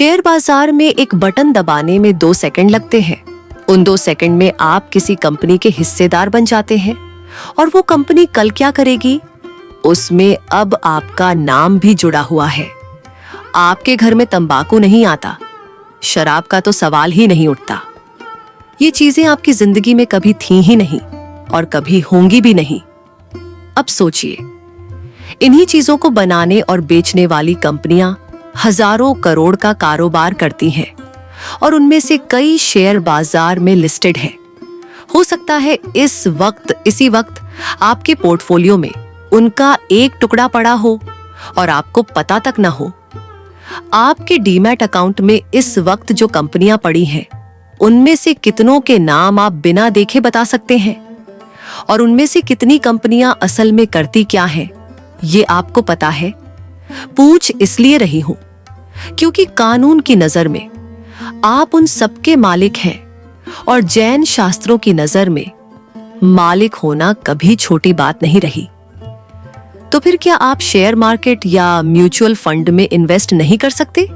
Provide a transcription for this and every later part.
Share बाजार में एक बटन दबाने में 2 सेकंड लगते हैं। उन 2 सेकंड में आप किसी कंपनी के हिस्सेदार बन जाते हैं और वो कंपनी कल क्या करेगी, उसमें अब आपका नाम भी जुड़ा हुआ है। आपके घर में तंबाकू नहीं आता, शराब का तो सवाल ही नहीं उठता। ये चीजें आपकी जिंदगी में कभी थी ही नहीं और कभी होंगी भी नहीं। अब सोचिए, इन्हीं चीजों को बनाने और बेचने वाली कंपनियां हजारों करोड़ का कारोबार करती हैं और उनमें से कई शेयर बाजार में लिस्टेड हैं। हो सकता है इसी वक्त आपके पोर्टफोलियो में उनका एक टुकड़ा पड़ा हो और आपको पता तक न हो। आपके डीमैट अकाउंट में इस वक्त जो कंपनियां पड़ी हैं, उनमें से कितनों के नाम आप बिना देखे बता सकते हैं और उनमें से कितनी कंपनियां असल में करती क्या हैं, ये आपको पता है? पूछ इसलिए रही हूं क्योंकि कानून की नजर में आप उन सबके मालिक हैं और जैन शास्त्रों की नजर में मालिक होना कभी छोटी बात नहीं रही। तो फिर क्या आप शेयर मार्केट या म्यूचुअल फंड में इन्वेस्ट नहीं कर सकते?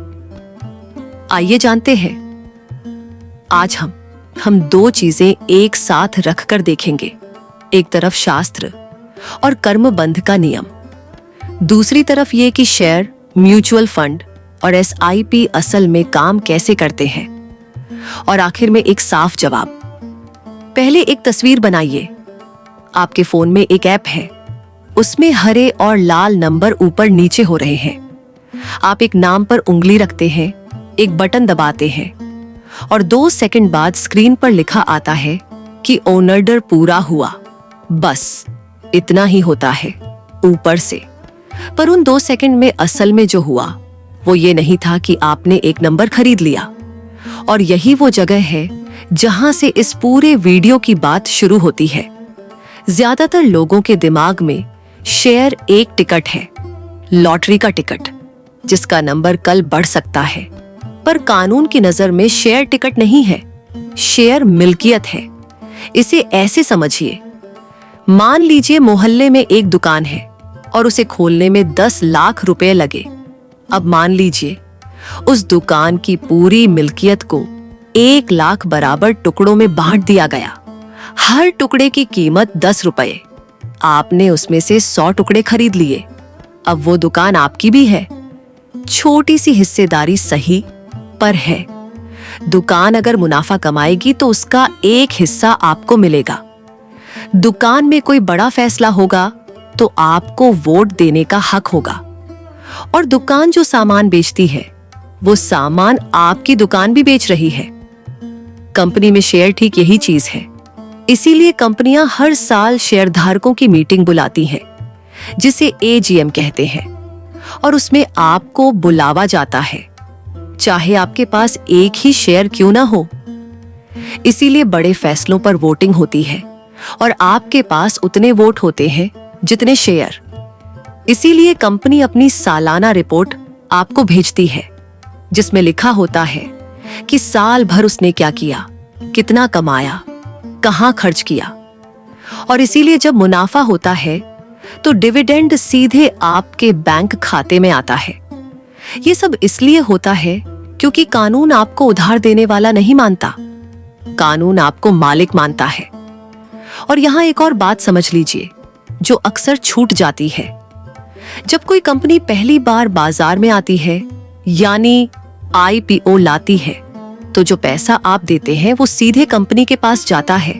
आइए जानते हैं। आज हम 2 चीजें एक साथ रखकर देखेंगे। एक तरफ शास्त्र और कर्मबंध का नियम, दूसरी तरफ ये कि शेयर, म्यूचुअल फंड और SIP असल में काम कैसे करते हैं, और आखिर में एक साफ जवाब। पहले एक तस्वीर बनाइए। आपके फोन में एक ऐप है, उसमें हरे और लाल नंबर ऊपर नीचे हो रहे हैं। आप एक नाम पर उंगली रखते हैं, एक बटन दबाते हैं और 2 सेकंड बाद स्क्रीन पर लिखा आता है कि ऑर्डर पूरा हुआ। बस इतना ही होता है ऊपर से। पर उन 2 सेकंड में असल में जो हुआ वो ये नहीं था कि आपने एक नंबर खरीद लिया। और यही वो जगह है जहां से इस पूरे वीडियो की बात शुरू होती है। ज्यादातर लोगों के दिमाग में शेयर एक टिकट है, लॉटरी का टिकट, जिसका नंबर कल बढ़ सकता है। पर कानून की नजर में शेयर टिकट नहीं है, शेयर मिल्कियत है। इसे ऐसे समझिए, मान लीजिए मोहल्ले में एक दुकान है और उसे खोलने में 10 लाख रुपए लगे। अब मान लीजिए उस दुकान की पूरी मिल्कियत को 1 लाख बराबर टुकड़ों में बांट दिया गया। हर टुकड़े की कीमत 10 रुपए। आपने उसमें से 100 टुकड़े खरीद लिए। अब वो दुकान आपकी भी है। छोटी सी हिस्सेदारी सही, पर है। दुकान अगर मुनाफा कमाएगी तो उसका एक हिस्सा आपको मिलेगा। दुकान में कोई बड़ा फैसला होगा तो आपको वोट देने का हक होगा। और दुकान जो सामान बेचती है, वो सामान आपकी दुकान भी बेच रही है। कंपनी में शेयर ठीक यही चीज है। इसीलिए कंपनियां हर साल शेयरधारकों की मीटिंग बुलाती हैं, जिसे AGM कहते हैं, और उसमें आपको बुलावा जाता है, चाहे आपके पास एक ही शेयर क्यों ना हो। इसीलिए बड़े फैसलों पर वोटिंग होती है और आपके पास उतने वोट होते हैं जितने शेयर। इसीलिए कंपनी अपनी सालाना रिपोर्ट आपको भेजती है, जिसमें लिखा होता है कि साल भर उसने क्या किया, कितना कमाया, कहां खर्च किया। और इसीलिए जब मुनाफा होता है तो डिविडेंड सीधे आपके बैंक खाते में आता है। ये सब इसलिए होता है क्योंकि कानून आपको उधार देने वाला नहीं मानता, कानून आपको मालिक मानता है। और यहां एक और बात समझ लीजिए जो अक्सर छूट जाती है। जब कोई कंपनी पहली बार बाजार में आती है, यानी IPO लाती है, तो जो पैसा आप देते हैं वो सीधे कंपनी के पास जाता है।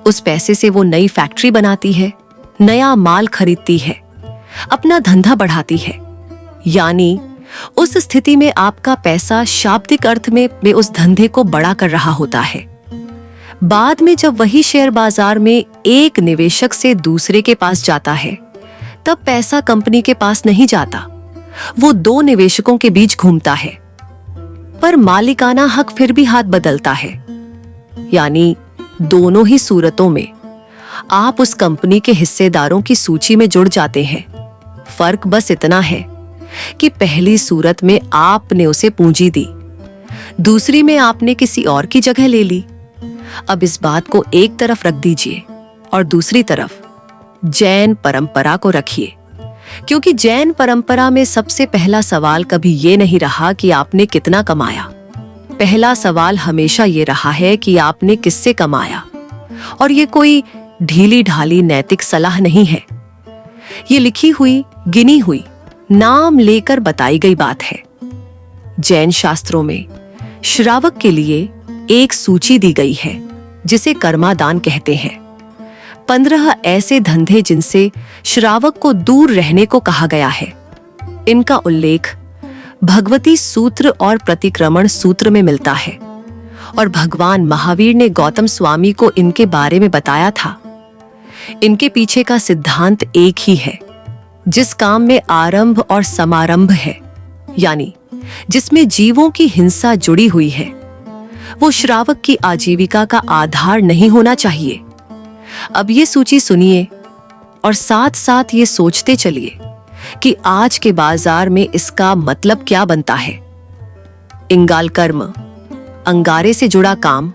उस पैसे से वो नई फैक्ट्री बनाती है, नया माल खरीदती है, अपना धंधा बढ़ाती है। यानी उस स्थिति में आपका पैसा शाब्दिक अर्थ में उस धंधे को बड़ा कर रहा होता है। बाद में जब वही शेयर बाजार में एक निवेशक से दूसरे के पास जाता है, तब पैसा कंपनी के पास नहीं जाता, वो 2 निवेशकों के बीच घूमता है। पर मालिकाना हक फिर भी हाथ बदलता है। यानी दोनों ही सूरतों में आप उस कंपनी के हिस्सेदारों की सूची में जुड़ जाते हैं। फर्क बस इतना है कि पहली सूरत में आपने उसे पूंजी दी, दूसरी में आपने किसी और की जगह ले ली। अब इस बात को एक तरफ रख दीजिए और दूसरी तरफ जैन परंपरा को रखिए, क्योंकि जैन परंपरा में सबसे पहला सवाल कभी ये नहीं रहा कि आपने कितना कमाया। पहला सवाल हमेशा ये रहा है कि आपने किससे कमाया। और ये कोई ढीली ढाली नैतिक सलाह नहीं है, ये लिखी हुई, गिनी हुई, नाम लेकर बताई गई बात है। जैन शास्त्रों में श्रावक के लिए एक सूची दी गई है जिसे कर्मादान कहते हैं। 15 ऐसे धंधे जिनसे श्रावक को दूर रहने को कहा गया है। इनका उल्लेख भगवती सूत्र और प्रतिक्रमण सूत्र में मिलता है और भगवान महावीर ने गौतम स्वामी को इनके बारे में बताया था। इनके पीछे का सिद्धांत एक ही है, जिस काम में आरंभ और समारंभ है, यानी जिसमें जीवों की हिंसा जुड़ी हुई है, वो श्रावक की आजीविका का आधार नहीं होना चाहिए। अब ये सूची सुनिए और साथ साथ ये सोचते चलिए कि आज के बाजार में इसका मतलब क्या बनता है। इंगाल कर्म, अंगारे से जुड़ा काम,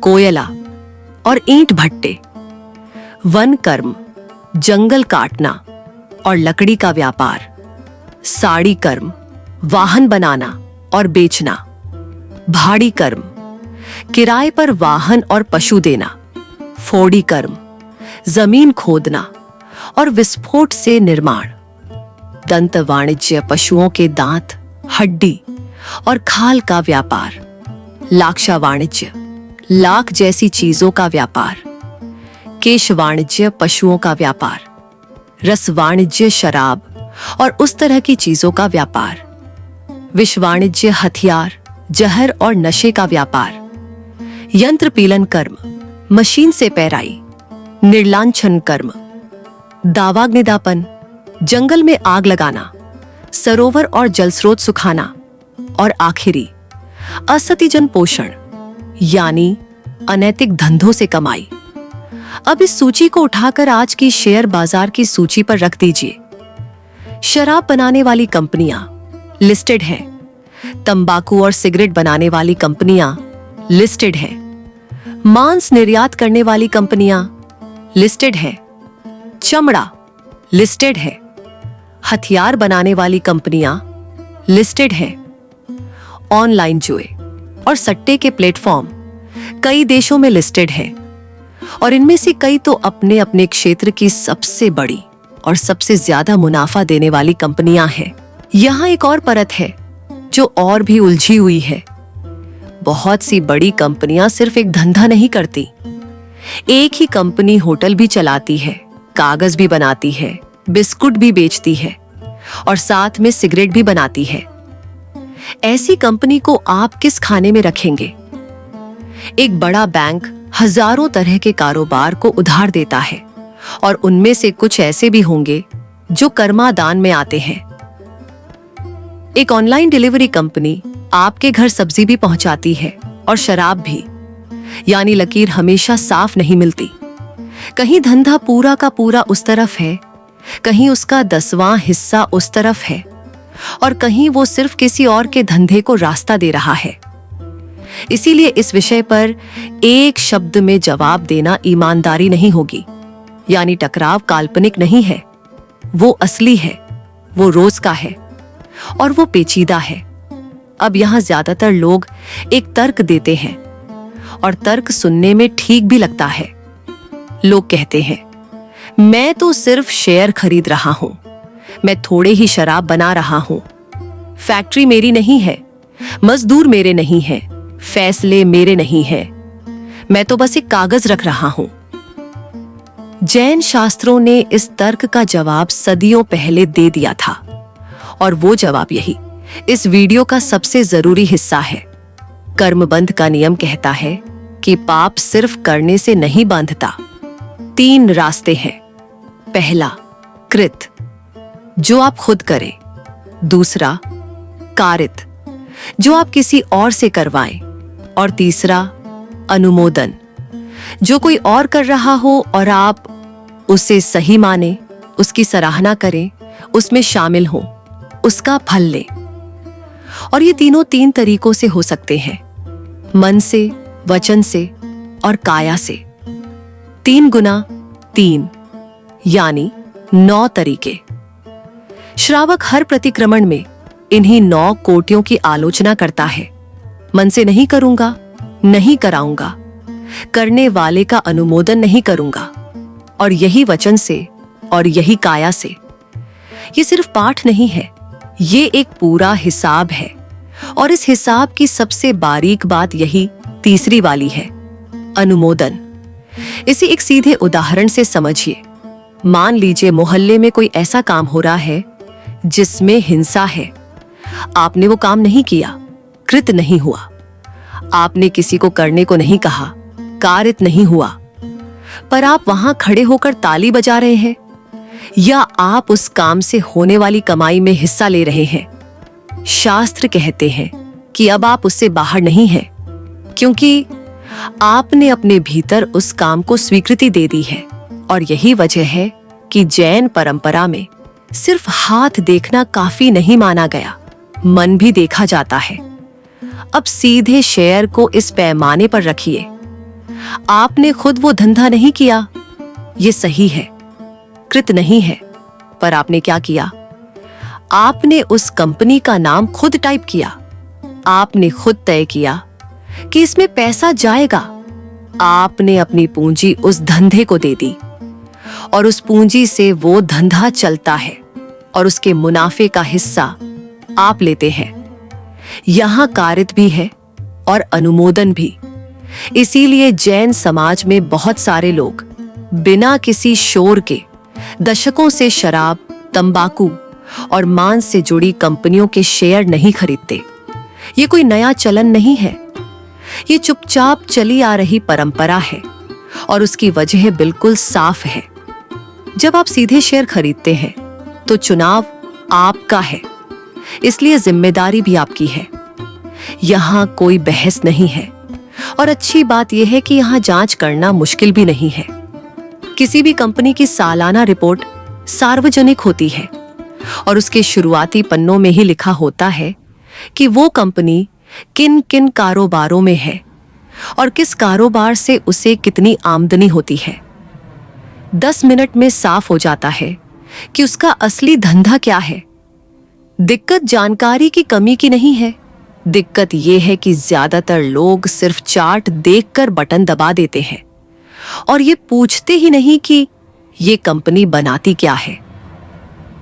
कोयला और ईंट भट्टे। वन कर्म, जंगल काटना और लकड़ी का व्यापार। साड़ी कर्म, वाहन बनाना और बेचना। भाड़ी कर्म, किराए पर वाहन और पशु देना। फोड़ी कर्म, जमीन खोदना और विस्फोट से निर्माण। दंत वाणिज्य, पशुओं के दांत, हड्डी और खाल का व्यापार। लाक्षा वाणिज्य, लाख जैसी चीजों का व्यापार। केश वाणिज्य, पशुओं का व्यापार। रस वाणिज्य, शराब और उस तरह की चीजों का व्यापार। विष वाणिज्य, हथियार, जहर और नशे का व्यापार। यंत्र पीलन कर्म, मशीन से पैराई। निर्लांछन कर्म, दावाग्निदापन, जंगल में आग लगाना, सरोवर और जलस्रोत सुखाना। और आखिरी असतिजन पोषण, यानी अनैतिक धंधों से कमाई। अब इस सूची को उठाकर आज की शेयर बाजार की सूची पर रख दीजिए। शराब बनाने वाली कंपनियां लिस्टेड हैं। तंबाकू और सिगरेट बनाने वाली कंपनियां लिस्टेड हैं। मांस निर्यात करने वाली कंपनियां लिस्टेड हैं। चमड़ा लिस्टेड है। हथियार बनाने वाली कंपनियां लिस्टेड हैं। ऑनलाइन जुए और सट्टे के प्लेटफॉर्म कई देशों में लिस्टेड हैं और इनमें से कई तो अपने अपने क्षेत्र की सबसे बड़ी और सबसे ज्यादा मुनाफा देने वाली कंपनियां हैं। यहां एक और परत है जो और भी उलझी हुई है। बहुत सी बड़ी कंपनियां सिर्फ एक धंधा नहीं करती, एक ही कंपनी होटल भी चलाती है, कागज भी बनाती है, बिस्कुट भी बेचती है और साथ में सिगरेट भी बनाती है। ऐसी कंपनी को आप किस खाने में रखेंगे? एक बड़ा बैंक हजारों तरह के कारोबार को उधार देता है और उनमें से कुछ ऐसे भी होंगे जो कर्मादान में आते हैं। एक ऑनलाइन डिलीवरी कंपनी आपके घर सब्जी भी पहुंचाती है और शराब भी, यानी लकीर हमेशा साफ नहीं मिलती। कहीं धंधा पूरा का पूरा उस तरफ है, कहीं उसका 10वां हिस्सा उस तरफ है और कहीं वो सिर्फ किसी और के धंधे को रास्ता दे रहा है। इसीलिए इस विषय पर एक शब्द में जवाब देना ईमानदारी नहीं होगी। यानी टकराव काल्पनिक नहीं है, वो असली है, वो रोज का है और वो पेचीदा है। अब यहां ज्यादातर लोग एक तर्क देते हैं और तर्क सुनने में ठीक भी लगता है। लोग कहते हैं, मैं तो सिर्फ शेयर खरीद रहा हूं, मैं थोड़े ही शराब बना रहा हूं, फैक्ट्री मेरी नहीं है, मजदूर मेरे नहीं हैं, फैसले मेरे नहीं हैं, मैं तो बस एक कागज रख रहा हूं। जैन शास्त्रों ने इस तर्क का जवाब सदियों पहले दे दिया था और वो जवाब यही इस वीडियो का सबसे जरूरी हिस्सा है। कर्मबंध का नियम कहता है कि पाप सिर्फ करने से नहीं बांधता। 3 रास्ते हैं। पहला, कृत, जो आप खुद करें। दूसरा, कारित, जो आप किसी और से करवाएं। और तीसरा, अनुमोदन, जो कोई और कर रहा हो और आप उसे सही माने, उसकी सराहना करें, उसमें शामिल हो, उसका फल लें। और ये तीनों 3 तरीकों से हो सकते हैं, मन से, वचन से और काया से। 3 गुना 3 यानी 9 तरीके। श्रावक हर प्रतिक्रमण में इन्हीं 9 कोटियों की आलोचना करता है। मन से नहीं करूंगा, नहीं कराऊंगा, करने वाले का अनुमोदन नहीं करूंगा, और यही वचन से और यही काया से। ये सिर्फ पाठ नहीं है, ये एक पूरा हिसाब है। और इस हिसाब की सबसे बारीक बात यही तीसरी वाली है, अनुमोदन। इसे एक सीधे उदाहरण से समझिए। मान लीजिए मोहल्ले में कोई ऐसा काम हो रहा है जिसमें हिंसा है। आपने वो काम नहीं किया, कृत नहीं हुआ। आपने किसी को करने को नहीं कहा, कारित नहीं हुआ, पर आप वहां खड़े होकर ताली बजा रहे हैं, या आप उस काम से होने वाली कमाई में हिस्सा ले रहे हैं। शास्त्र कहते हैं कि अब आप उससे बाहर नहीं हैं, क्योंकि आपने अपने भीतर उस काम को स्वीकृति दे दी है। और यही वजह है कि जैन परंपरा में सिर्फ हाथ देखना काफी नहीं माना गया, मन भी देखा जाता है। अब सीधे शेयर को इस पैमाने पर रखिए। आपने खुद वो धंधा नहीं किया, ये सही है, कृत नहीं है, पर आपने क्या किया? आपने उस कंपनी का नाम खुद टाइप किया। आपने खुद तय किया कि इसमें पैसा जाएगा। आपने अपनी पूंजी उस धंधे को दे दी, और उस पूंजी से वो धंधा चलता है, और उसके मुनाफे का हिस्सा आप लेते हैं। यहां कारित भी है और अनुमोदन भी। इसीलिए जैन समाज में बहुत सारे लोग बिना किसी शोर के दशकों से शराब, तंबाकू और मांस से जुड़ी कंपनियों के शेयर नहीं खरीदते। ये कोई नया चलन नहीं है, ये चुपचाप चली आ रही परंपरा है, और उसकी वजह बिल्कुल साफ है। जब आप सीधे शेयर खरीदते हैं तो चुनाव आपका है, इसलिए जिम्मेदारी भी आपकी है। यहां कोई बहस नहीं है, और अच्छी बात यह है कि यहां जांच करना मुश्किल भी नहीं है। किसी भी कंपनी की सालाना रिपोर्ट सार्वजनिक होती है, और उसके शुरुआती पन्नों में ही लिखा होता है कि वो कंपनी किन किन कारोबारों में है और किस कारोबार से उसे कितनी आमदनी होती है। 10 मिनट में साफ हो जाता है कि उसका असली धंधा क्या है। दिक्कत जानकारी की कमी की नहीं है, दिक्कत यह है कि ज्यादातर लोग सिर्फ चार्ट देखकर बटन दबा देते हैं, और ये पूछते ही नहीं कि ये कंपनी बनाती क्या है।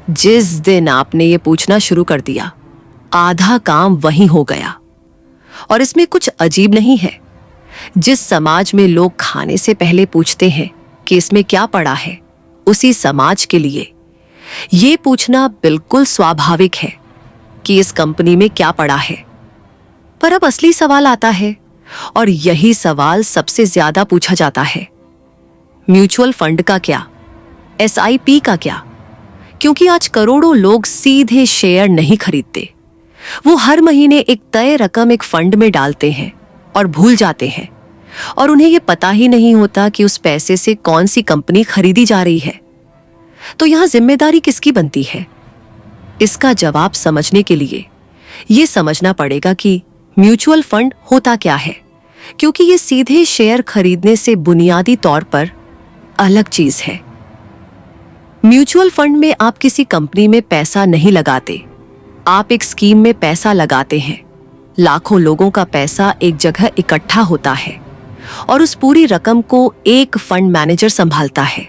जिस दिन आपने ये पूछना शुरू कर दिया, आधा काम वहीं हो गया। और इसमें कुछ अजीब नहीं है। जिस समाज में लोग खाने से पहले पूछते हैं कि इसमें क्या पड़ा है, उसी समाज के लिए ये पूछना बिल्कुल स्वाभाविक है कि इस कंपनी में क्या पड़ा है। पर अब असली सवाल आता है, और यही सवाल सबसे ज्यादा पूछा जाता है। म्यूचुअल फंड का क्या? SIP का क्या? क्योंकि आज करोड़ों लोग सीधे शेयर नहीं खरीदते। वो हर महीने एक तय रकम एक फंड में डालते हैं और भूल जाते हैं, और उन्हें ये पता ही नहीं होता कि उस पैसे से कौन सी कंपनी खरीदी जा रही है। तो यहां जिम्मेदारी किसकी बनती है? इसका जवाब समझने के लिए ये समझना पड़ेगा कि म्यूचुअल फंड होता क्या है, क्योंकि ये सीधे शेयर खरीदने से बुनियादी तौर पर अलग चीज है। म्यूचुअल फंड में आप किसी कंपनी में पैसा नहीं लगाते, आप एक स्कीम में पैसा लगाते हैं। लाखों लोगों का पैसा एक जगह इकट्ठा होता है, और उस पूरी रकम को एक फंड मैनेजर संभालता है।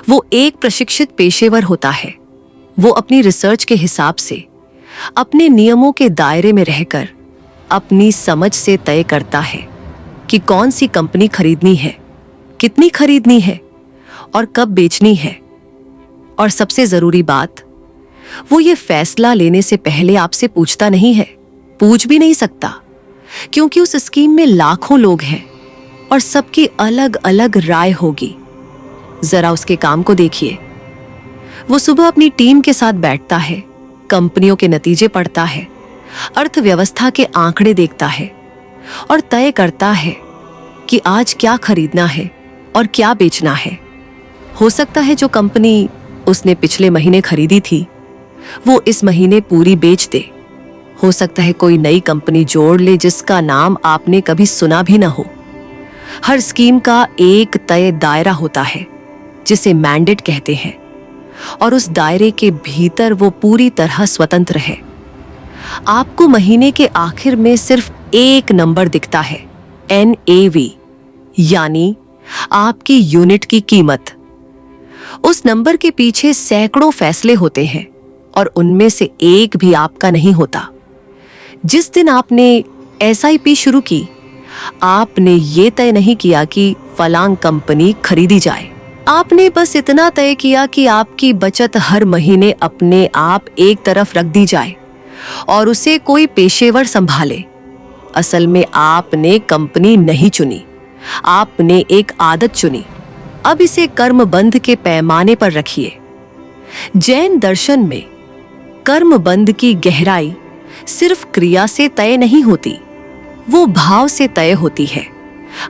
वो एक प्रशिक्षित पेशेवर होता है। वो अपनी रिसर्च के हिसाब से, अपने नियमों के दायरे में रहकर, अपनी समझ से तय करता है कि कौन सी कंपनी खरीदनी है, कितनी खरीदनी है, और कब बेचनी है। और सबसे जरूरी बात, वो ये फैसला लेने से पहले आपसे पूछता नहीं है, पूछ भी नहीं सकता, क्योंकि उस स्कीम में लाखों लोग हैं और सबकी अलग अलग राय होगी। जरा उसके काम को देखिए। वो सुबह अपनी टीम के साथ बैठता है, कंपनियों के नतीजे पढ़ता है, अर्थव्यवस्था के आंकड़े देखता है, और तय करता है कि आज क्या खरीदना है और क्या बेचना है। हो सकता है जो कंपनी उसने पिछले महीने खरीदी थी, वो इस महीने पूरी बेच दे। हो सकता है कोई नई कंपनी जोड़ ले जिसका नाम आपने कभी सुना भी ना हो। हर स्कीम का एक तय दायरा होता है जिसे मैंडेट कहते हैं, और उस दायरे के भीतर वो पूरी तरह स्वतंत्र है। आपको महीने के आखिर में सिर्फ एक नंबर दिखता है, NAV, यानी आपकी यूनिट की कीमत। उस नंबर के पीछे सैकड़ों फैसले होते हैं और उनमें से एक भी आपका नहीं होता। जिस दिन आपने SIP शुरू की, आपने ये तय नहीं किया कि फलांग कंपनी खरीदी जाए। आपने बस इतना तय किया कि आपकी बचत हर महीने अपने आप एक तरफ रख दी जाए और उसे कोई पेशेवर संभाले। असल में आपने कंपनी नहीं चुनी, आपने एक आदत चुनी। अब इसे कर्मबंध के पैमाने पर रखिए। जैन दर्शन में कर्मबंध की गहराई सिर्फ क्रिया से तय नहीं होती, वो भाव से तय होती है,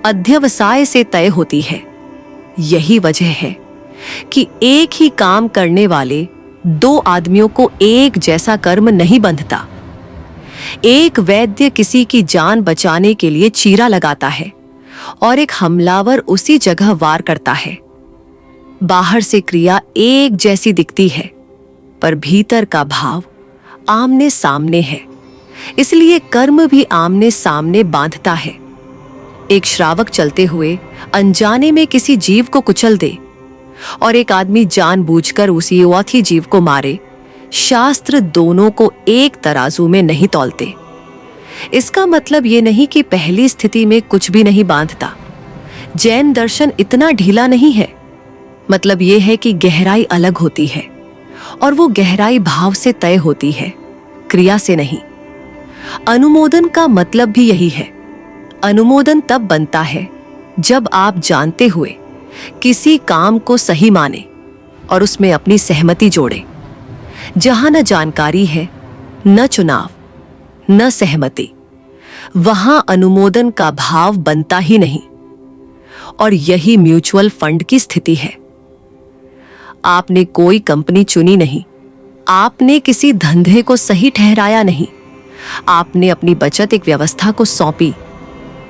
अध्यवसाय से तय होती है। यही वजह है कि एक ही काम करने वाले दो आदमियों को एक जैसा कर्म नहीं बंधता। एक वैद्य किसी की जान बचाने के लिए चीरा लगाता है और एक हमलावर उसी जगह वार करता है। बाहर से क्रिया एक जैसी दिखती है, पर भीतर का भाव आमने सामने है, इसलिए कर्म भी आमने सामने बांधता है। एक श्रावक चलते हुए अनजाने में किसी जीव को कुचल दे और एक आदमी जानबूझकर उसी युवाथी जीव को मारे, शास्त्र दोनों को एक तराजू में नहीं तौलते। इसका मतलब ये नहीं कि पहली स्थिति में कुछ भी नहीं बांधता। जैन दर्शन इतना ढीला नहीं है। मतलब ये है कि गहराई अलग होती है और वो गहराई भाव से तय होती है, क्रिया से नहीं। अनुमोदन का मतलब भी यही है। अनुमोदन तब बनता है जब आप जानते हुए किसी काम को सही माने और उसमें अपनी सहमति जोड़े। जहां न जानकारी है, न चुनाव, न सहमति, वहां अनुमोदन का भाव बनता ही नहीं। और यही म्यूचुअल फंड की स्थिति है। आपने कोई कंपनी चुनी नहीं, आपने किसी धंधे को सही ठहराया नहीं, आपने अपनी बचत एक व्यवस्था को सौंपी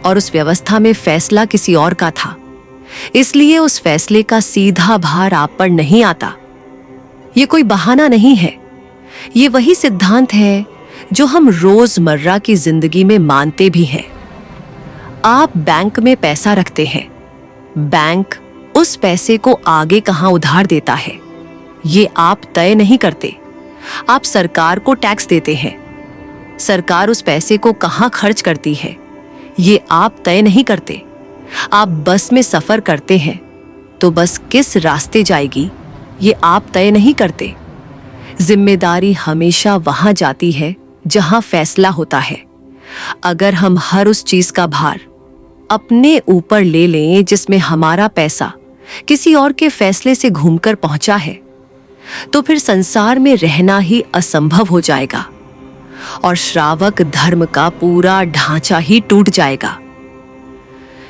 और उस व्यवस्था में फैसला किसी और का था, इसलिए उस फैसले का सीधा भार आप पर नहीं आता। ये कोई बहाना नहीं है, ये वही सिद्धांत है जो हम रोजमर्रा की जिंदगी में मानते भी हैं। आप बैंक में पैसा रखते हैं, बैंक उस पैसे को आगे कहां उधार देता है, ये आप तय नहीं करते। आप सरकार को टैक्स देते हैं, सरकार उस पैसे को कहां खर्च करती है, ये आप तय नहीं करते। आप बस में सफर करते हैं तो बस किस रास्ते जाएगी, ये आप तय नहीं करते। जिम्मेदारी हमेशा वहां जाती है जहां फैसला होता है। अगर हम हर उस चीज का भार अपने ऊपर ले लें जिसमें हमारा पैसा किसी और के फैसले से घूमकर पहुंचा है, तो फिर संसार में रहना ही असंभव हो जाएगा और श्रावक धर्म का पूरा ढांचा ही टूट जाएगा।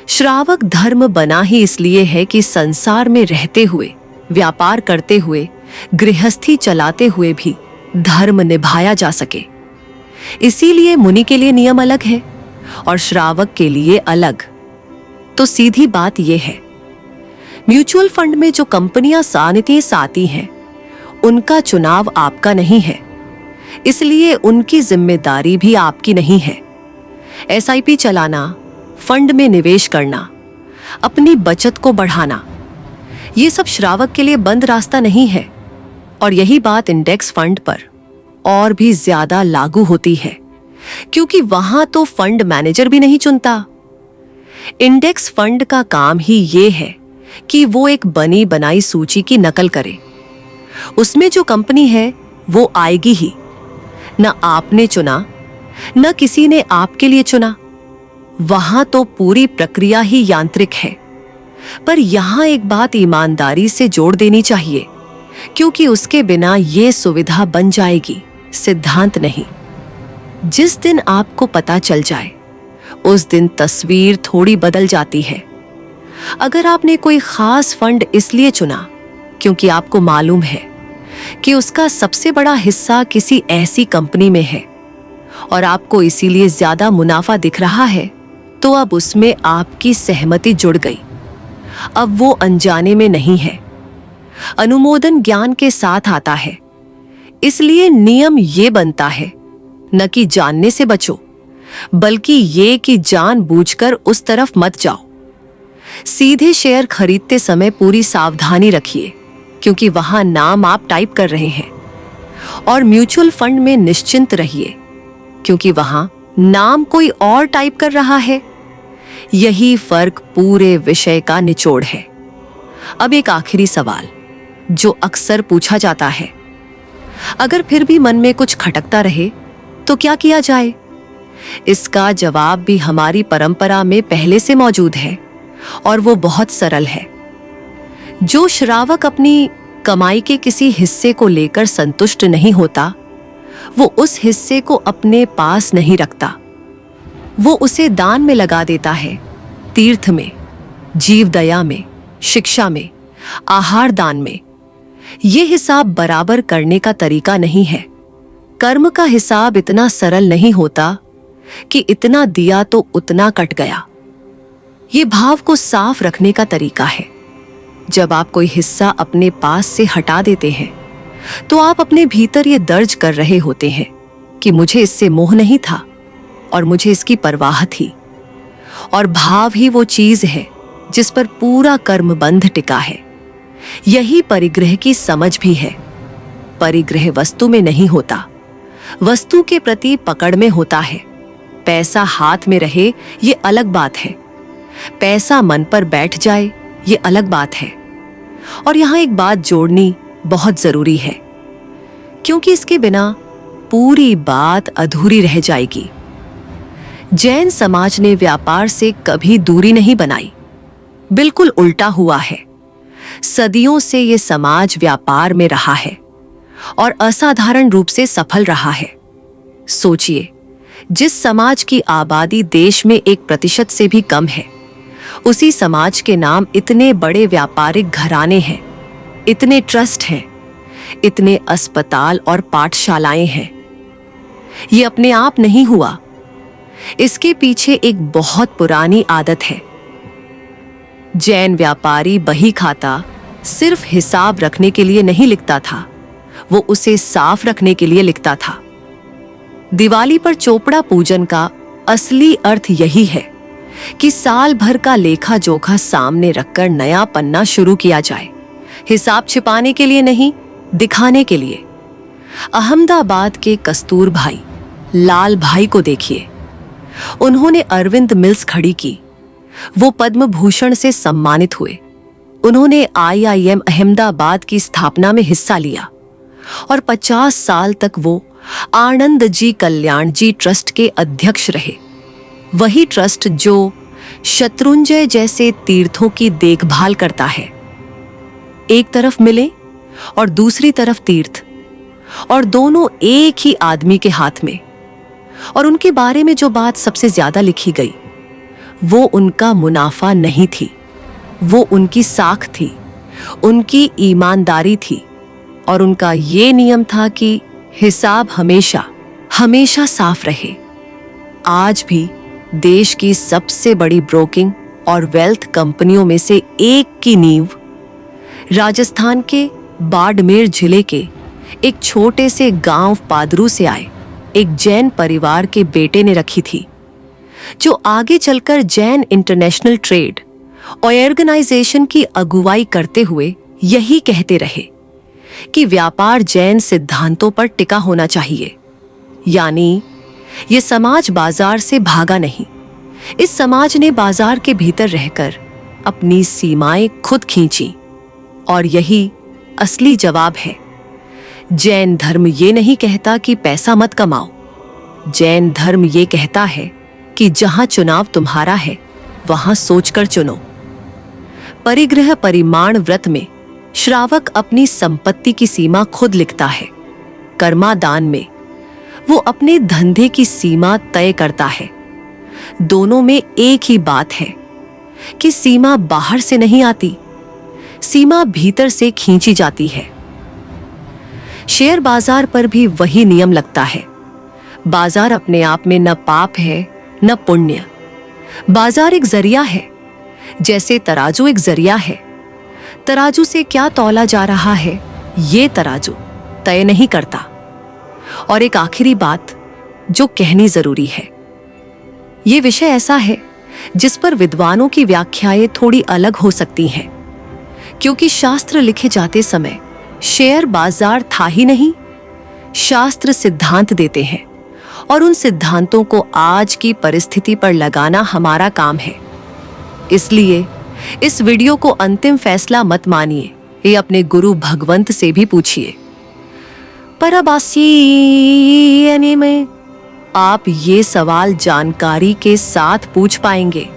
श्रावक धर्म बना ही इसलिए है कि संसार में रहते हुए, व्यापार करते हुए, गृहस्थी चलाते हुए भी धर्म निभाया जा सके। इसीलिए मुनि के लिए नियम अलग है और श्रावक के लिए अलग। तो सीधी बात यह है, म्यूचुअल फंड में जो कंपनियां सानिध्य आती हैं, उनका चुनाव आपका नहीं है, इसलिए उनकी जिम्मेदारी भी आपकी नहीं है। SIP चलाना, फंड में निवेश करना, अपनी बचत को बढ़ाना, ये सब श्रावक के लिए बंद रास्ता नहीं है। और यही बात इंडेक्स फंड पर और भी ज्यादा लागू होती है, क्योंकि वहां तो फंड मैनेजर भी नहीं चुनता। इंडेक्स फंड का काम ही ये है कि वो एक बनी बनाई सूची की नकल करे। उसमें जो कंपनी है वो आएगी ही। न आपने चुना, न किसी ने आपके लिए चुना। वहां तो पूरी प्रक्रिया ही यांत्रिक है। पर यहां एक बात ईमानदारी से जोड़ देनी चाहिए, क्योंकि उसके बिना ये सुविधा बन जाएगी, सिद्धांत नहीं। जिस दिन आपको पता चल जाए, उस दिन तस्वीर थोड़ी बदल जाती है। अगर आपने कोई खास फंड इसलिए चुना क्योंकि आपको मालूम है कि उसका सबसे बड़ा हिस्सा किसी ऐसी कंपनी में है और आपको इसीलिए ज्यादा मुनाफा दिख रहा है, तो अब उसमें आपकी सहमति जुड़ गई। अब वो अनजाने में नहीं है। अनुमोदन ज्ञान के साथ आता है। इसलिए नियम ये बनता है, न कि जानने से बचो, बल्कि ये कि जानबूझकर उस तरफ मत जाओ। सीधे शेयर खरीदते समय पूरी सावधानी रखिए, क्योंकि वहां नाम आप टाइप कर रहे हैं। और म्यूचुअल फंड में निश्चिंत रहिए, क्योंकि वहां नाम कोई और टाइप कर रहा है। यही फर्क पूरे विषय का निचोड़ है। अब एक आखिरी सवाल जो अक्सर पूछा जाता है, अगर फिर भी मन में कुछ खटकता रहे तो क्या किया जाए? इसका जवाब भी हमारी परंपरा में पहले से मौजूद है, और वो बहुत सरल है। जो श्रावक अपनी कमाई के किसी हिस्से को लेकर संतुष्ट नहीं होता, वो उस हिस्से को अपने पास नहीं रखता। वो उसे दान में लगा देता है, तीर्थ में, जीव दया में, शिक्षा में, आहार दान में। ये हिसाब बराबर करने का तरीका नहीं है। कर्म का हिसाब इतना सरल नहीं होता कि इतना दिया तो उतना कट गया। ये भाव को साफ रखने का तरीका है। जब आप कोई हिस्सा अपने पास से हटा देते हैं, तो आप अपने भीतर ये दर्ज कर रहे होते हैं कि मुझे इससे मोह नहीं था और मुझे इसकी परवाह थी। और भाव ही वो चीज है जिस पर पूरा कर्म बंध टिका है। यही परिग्रह की समझ भी है। परिग्रह वस्तु में नहीं होता, वस्तु के प्रति पकड़ में होता है। पैसा हाथ में रहे ये अलग बात है, पैसा मन पर बैठ जाए ये अलग बात है। और यहां एक बात जोड़नी बहुत जरूरी है, क्योंकि इसके बिना पूरी बात अधूरी रह जाएगी। जैन समाज ने व्यापार से कभी दूरी नहीं बनाई, बिल्कुल उल्टा हुआ है। सदियों से ये समाज व्यापार में रहा है और असाधारण रूप से सफल रहा है। सोचिए, जिस समाज की आबादी देश में 1% से भी कम है, उसी समाज के नाम इतने बड़े व्यापारिक घराने हैं, इतने ट्रस्ट हैं, इतने अस्पताल और पाठशालाएं हैं। ये अपने आप नहीं हुआ, इसके पीछे एक बहुत पुरानी आदत है। जैन व्यापारी बही खाता सिर्फ हिसाब रखने के लिए नहीं लिखता था, वो उसे साफ रखने के लिए लिखता था। दिवाली पर चोपड़ा पूजन का असली अर्थ यही है कि साल भर का लेखा जोखा सामने रखकर नया पन्ना शुरू किया जाए। हिसाब छिपाने के लिए नहीं, दिखाने के लिए। अहमदाबाद के कस्तूर भाई, लाल भाई को देखिए। उन्होंने अरविंद मिल्स खड़ी की, वो पद्म भूषण से सम्मानित हुए। उन्होंने IIM अहमदाबाद की स्थापना में हिस्सा लिया और 50 साल तक वो आनंद जी कल्याण जी ट्रस्ट के अध्यक्ष रहे। वही ट्रस्ट जो शत्रुंजय जैसे तीर्थों की देखभाल करता है। एक तरफ मिले और दूसरी तरफ तीर्थ, और दोनों एक ही आदमी के हाथ में। और उनके बारे में जो बात सबसे ज्यादा लिखी गई, वो उनका मुनाफा नहीं थी, वो उनकी साख थी, उनकी ईमानदारी थी। और उनका ये नियम था कि हिसाब हमेशा हमेशा साफ रहे। आज भी देश की सबसे बड़ी ब्रोकिंग और वेल्थ कंपनियों में से एक की नींव राजस्थान के बाड़मेर जिले के एक छोटे से गांव पादरू से आए एक जैन परिवार के बेटे ने रखी थी, जो आगे चलकर जैन इंटरनेशनल ट्रेड ऑर्गेनाइजेशन की अगुवाई करते हुए यही कहते रहे कि व्यापार जैन सिद्धांतों पर टिका होना चाहिए। यानी ये समाज बाजार से भागा नहीं, इस समाज ने बाजार के भीतर रहकर अपनी सीमाएं खुद खींची। और यही असली जवाब है। जैन धर्म ये नहीं कहता कि पैसा मत कमाओ। जैन धर्म ये कहता है कि जहां चुनाव तुम्हारा है, वहां सोचकर चुनो। परिग्रह परिमाण व्रत में श्रावक अपनी संपत्ति की सीमा खुद लिखता है। कर्मादान में वो अपने धंधे की सीमा तय करता है। दोनों में एक ही बात है कि सीमा बाहर से नहीं आती, सीमा भीतर से खींची जाती है। शेयर बाजार पर भी वही नियम लगता है। बाजार अपने आप में न पाप है न पुण्य। बाजार एक जरिया है, जैसे तराजू एक जरिया है। तराजू से क्या तौला जा रहा है, ये तराजू तय नहीं करता। और एक आखिरी बात जो कहनी जरूरी है, ये विषय ऐसा है जिस पर विद्वानों की व्याख्याएं थोड़ी अलग हो सकती हैं, क्योंकि शास्त्र लिखे जाते समय शेयर बाजार था ही नहीं। शास्त्र सिद्धांत देते हैं और उन सिद्धांतों को आज की परिस्थिति पर लगाना हमारा काम है। इसलिए इस वीडियो को अंतिम फैसला मत मानिए, ये अपने गुरु भगवंत से भी पूछिए। परबासी में आप ये सवाल जानकारी के साथ पूछ पाएंगे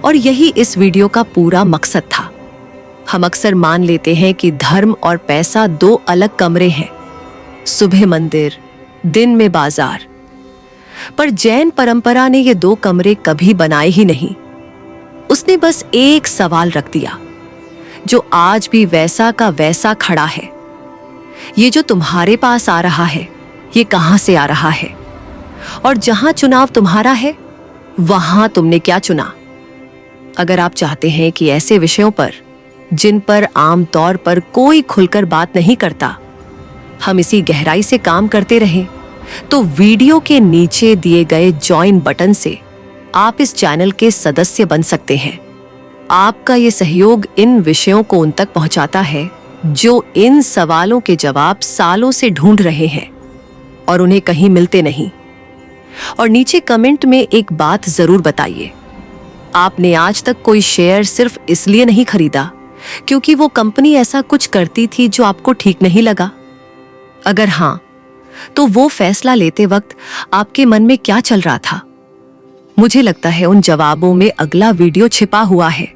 और यही इस वीडियो का पूरा मकसद था। हम अक्सर मान लेते हैं कि धर्म और पैसा दो अलग कमरे हैं, सुबह मंदिर, दिन में बाजार। पर जैन परंपरा ने ये दो कमरे कभी बनाए ही नहीं। उसने बस एक सवाल रख दिया जो आज भी वैसा का वैसा खड़ा है। ये जो तुम्हारे पास आ रहा है, ये कहां से आ रहा है? और जहां चुनाव तुम्हारा है, वहां तुमने क्या चुना? अगर आप चाहते हैं कि ऐसे विषयों पर जिन पर आमतौर पर कोई खुलकर बात नहीं करता, हम इसी गहराई से काम करते रहें, तो वीडियो के नीचे दिए गए ज्वाइन बटन से आप इस चैनल के सदस्य बन सकते हैं। आपका ये सहयोग इन विषयों को उन तक पहुंचाता है जो इन सवालों के जवाब सालों से ढूंढ रहे हैं और उन्हें कहीं मिलते नहीं। और नीचे कमेंट में एक बात जरूर बताइए, आपने आज तक कोई शेयर सिर्फ इसलिए नहीं खरीदा क्योंकि वो कंपनी ऐसा कुछ करती थी जो आपको ठीक नहीं लगा? अगर हां, तो वो फैसला लेते वक्त आपके मन में क्या चल रहा था? मुझे लगता है उन जवाबों में अगला वीडियो छिपा हुआ है।